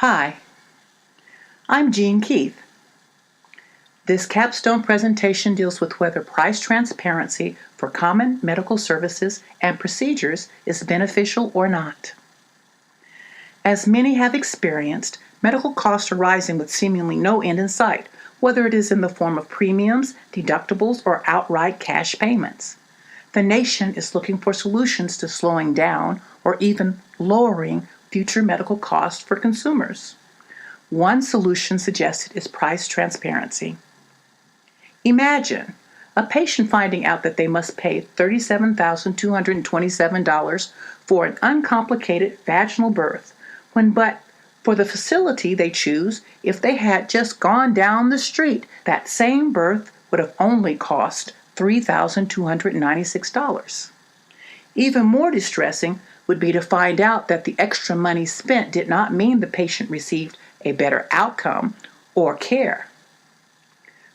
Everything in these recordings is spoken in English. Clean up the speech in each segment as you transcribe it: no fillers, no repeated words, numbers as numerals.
Hi, I'm Jeanne Keith. This Capstone presentation deals with whether price transparency for common medical services and procedures is beneficial or not. As many have experienced, medical costs are rising with seemingly no end in sight, whether it is in the form of premiums, deductibles, or outright cash payments. The nation is looking for solutions to slowing down or even lowering future medical costs for consumers. One solution suggested is price transparency. Imagine a patient finding out that they must pay $37,227 for an uncomplicated vaginal birth, when but for the facility they choose, if they had just gone down the street, that same birth would have only cost $3,296. Even more distressing would be to find out that the extra money spent did not mean the patient received a better outcome or care.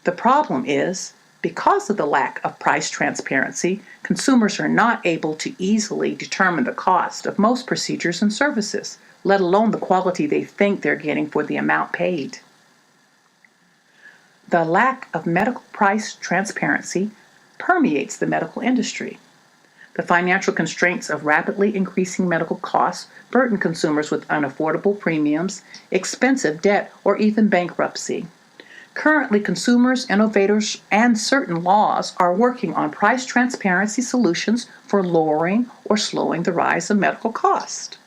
The problem is, because of the lack of price transparency, consumers are not able to easily determine the cost of most procedures and services, let alone the quality they think they're getting for the amount paid. The lack of medical price transparency permeates the medical industry. The financial constraints of rapidly increasing medical costs burden consumers with unaffordable premiums, expensive debt, or even bankruptcy. Currently, consumers, innovators, and certain laws are working on price transparency solutions for lowering or slowing the rise of medical costs.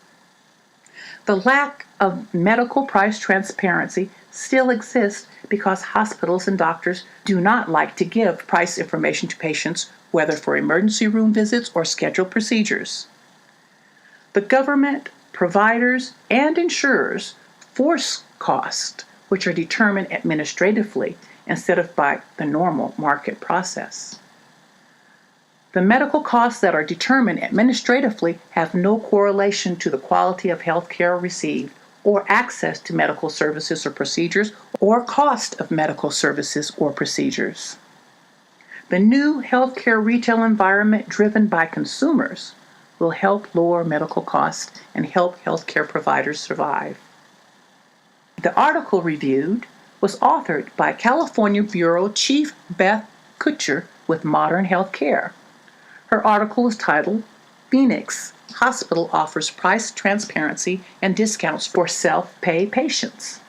The lack of medical price transparency still exists because hospitals and doctors do not like to give price information to patients, whether for emergency room visits or scheduled procedures. The government, providers, and insurers force costs, which are determined administratively instead of by the normal market process. The medical costs that are determined administratively have no correlation to the quality of health care received, or access to medical services or procedures, or cost of medical services or procedures. The new healthcare retail environment driven by consumers will help lower medical costs and help healthcare providers survive. The article reviewed was authored by California Bureau Chief Beth Kutcher with Modern Healthcare. Her article is titled, Phoenix Hospital Offers Price Transparency and Discounts for Self-Pay Patients.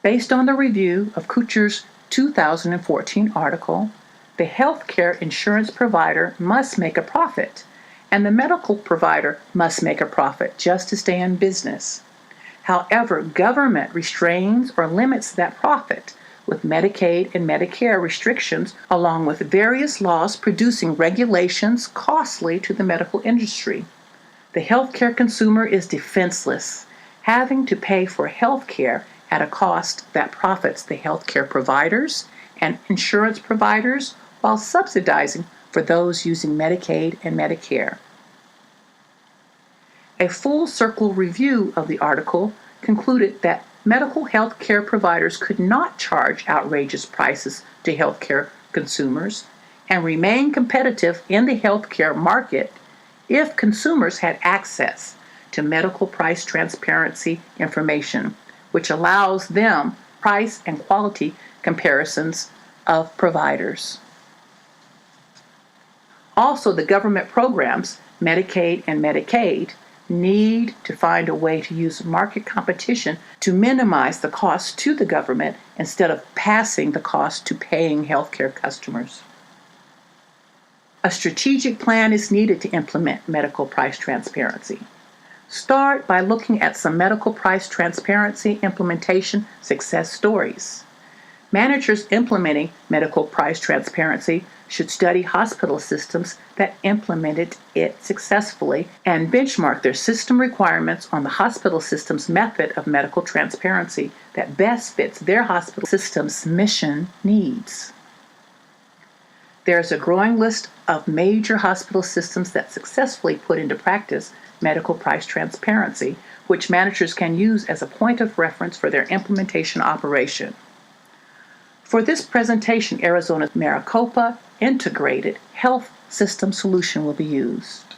Based on the review of Kutcher's 2014 article, the healthcare insurance provider must make a profit, and the medical provider must make a profit just to stay in business. However, government restrains or limits that profit with Medicaid and Medicare restrictions, along with various laws producing regulations costly to the medical industry. The healthcare consumer is defenseless, having to pay for healthcare at a cost that profits the healthcare providers and insurance providers while subsidizing for those using Medicaid and Medicare. A full circle review of the article concluded that medical health care providers could not charge outrageous prices to healthcare consumers and remain competitive in the healthcare market if consumers had access to medical price transparency information, which allows them price and quality comparisons of providers. Also, the government programs, Medicaid and Medicaid, need to find a way to use market competition to minimize the cost to the government instead of passing the cost to paying healthcare customers. A strategic plan is needed to implement medical price transparency. Start by looking at some medical price transparency implementation success stories. Managers implementing medical price transparency should study hospital systems that implemented it successfully and benchmark their system requirements on the hospital system's method of medical transparency that best fits their hospital system's mission needs. There is a growing list of major hospital systems that successfully put into practice medical price transparency, which managers can use as a point of reference for their implementation operation. For this presentation, Arizona's Maricopa Integrated Health System Solution will be used.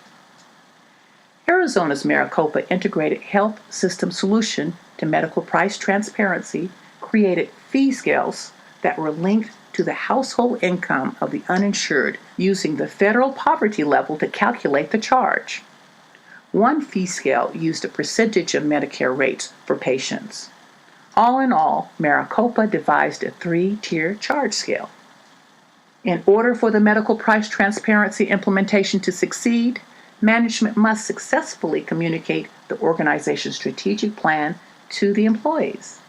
Arizona's Maricopa Integrated Health System Solution to Medical Price Transparency created fee scales that were linked to the household income of the uninsured using the federal poverty level to calculate the charge. One fee scale used a percentage of Medicare rates for patients. All in all, Maricopa devised a 3-tier charge scale. In order for the medical price transparency implementation to succeed, management must successfully communicate the organization's strategic plan to the employees.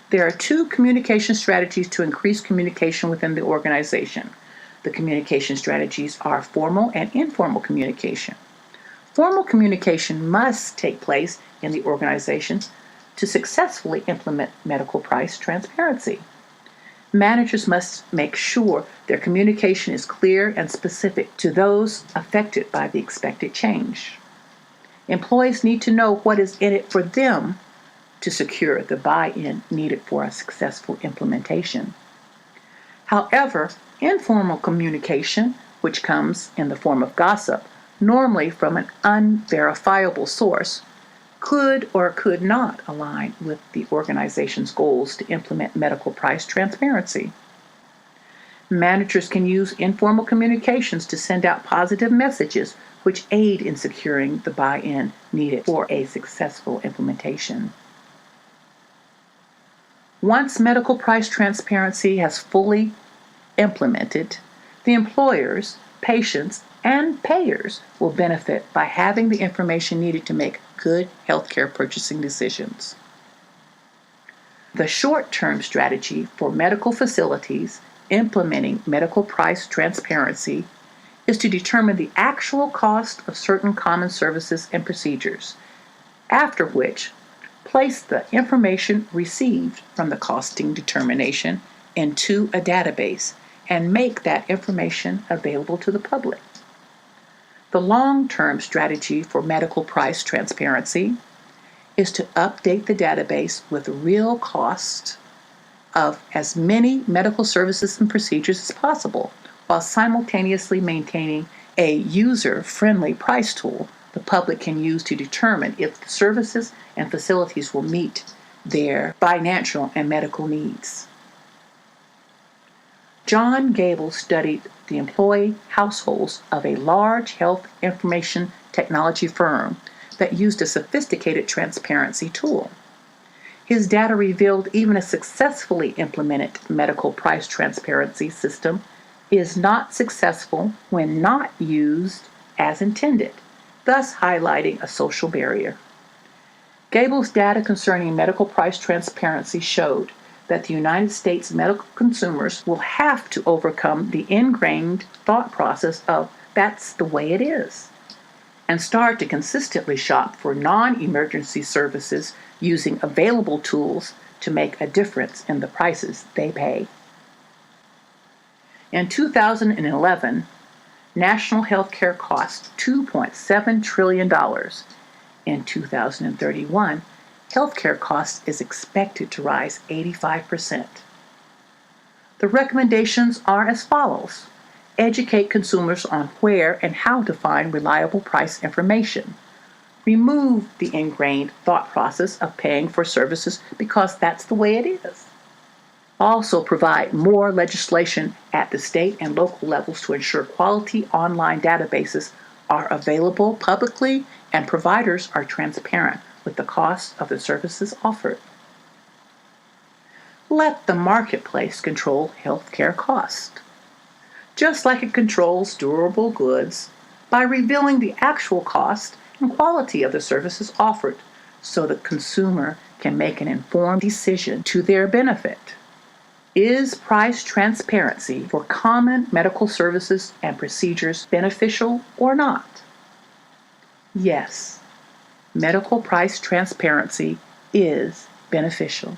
There are 2 communication strategies to increase communication within the organization. The communication strategies are formal and informal communication. Formal communication must take place in the organization to successfully implement medical price transparency. Managers must make sure their communication is clear and specific to those affected by the expected change. Employees need to know what is in it for them to secure the buy-in needed for a successful implementation. However, informal communication, which comes in the form of gossip, normally from an unverifiable source, could or could not align with the organization's goals to implement medical price transparency. Managers can use informal communications to send out positive messages which aid in securing the buy-in needed for a successful implementation. Once medical price transparency has fully implemented, the employers, patients, and payers will benefit by having the information needed to make good healthcare purchasing decisions. The short-term strategy for medical facilities implementing medical price transparency is to determine the actual cost of certain common services and procedures, after which place the information received from the costing determination into a database and make that information available to the public. The long-term strategy for medical price transparency is to update the database with real costs of as many medical services and procedures as possible, while simultaneously maintaining a user-friendly price tool the public can use to determine if the services and facilities will meet their financial and medical needs. John Gable studied the employee households of a large health information technology firm that used a sophisticated transparency tool. His data revealed even a successfully implemented medical price transparency system is not successful when not used as intended, thus highlighting a social barrier. Gable's data concerning medical price transparency showed that the United States medical consumers will have to overcome the ingrained thought process of "that's the way it is," and start to consistently shop for non-emergency services using available tools to make a difference in the prices they pay. In 2011, national healthcare cost $2.7 trillion. In 2031, healthcare costs is expected to rise 85%. The recommendations are as follows. Educate consumers on where and how to find reliable price information. Remove the ingrained thought process of paying for services because that's the way it is. Also provide more legislation at the state and local levels to ensure quality online databases are available publicly and providers are transparent with the cost of the services offered. Let the marketplace control healthcare cost, just like it controls durable goods, by revealing the actual cost and quality of the services offered so the consumer can make an informed decision to their benefit. Is price transparency for common medical services and procedures beneficial or not? Yes. Medical price transparency is beneficial.